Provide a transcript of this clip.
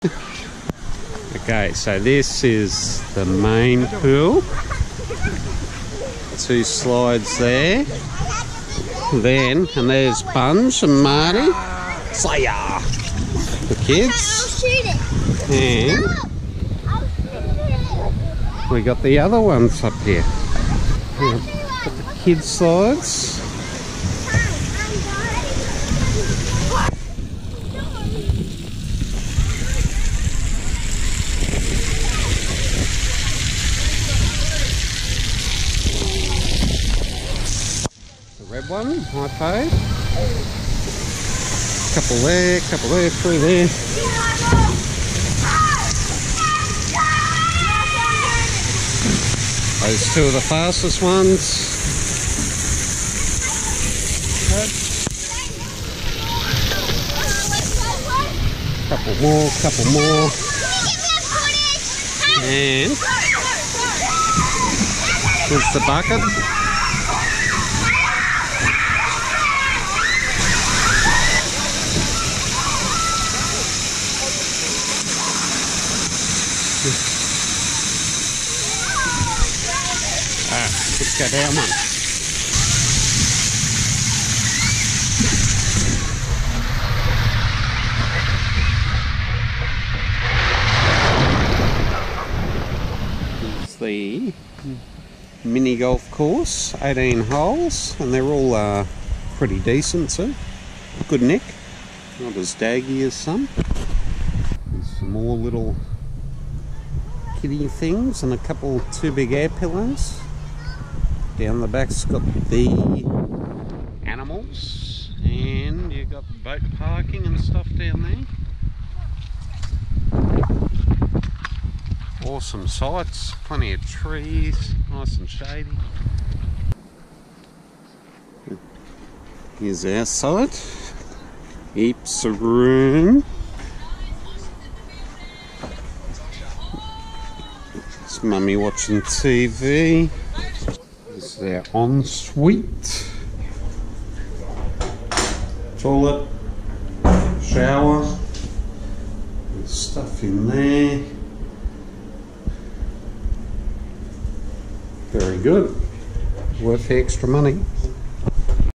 Okay, so this is the main pool. 2 slides there. Then, and there's Bunge and Marty. Slayer! The kids. And we got the other ones up here. Got the kids' slides. Red one, high paid. Couple there, 3 there. Those 2 are the fastest ones. Couple more. And here's the bucket. Let's go down one. Here's the mini golf course, 18 holes, and they're all pretty decent too. Good nick, not as daggy as some. There's some more little kiddie things and a couple 2 big air pillows. Down the back's got the animals, and you've got boat parking and stuff down there. Awesome sights, plenty of trees, nice and shady. Here's our side. Heaps of room. It's mummy watching TV. This is our ensuite. Toilet, shower, there's stuff in there. Very good. Worth the extra money.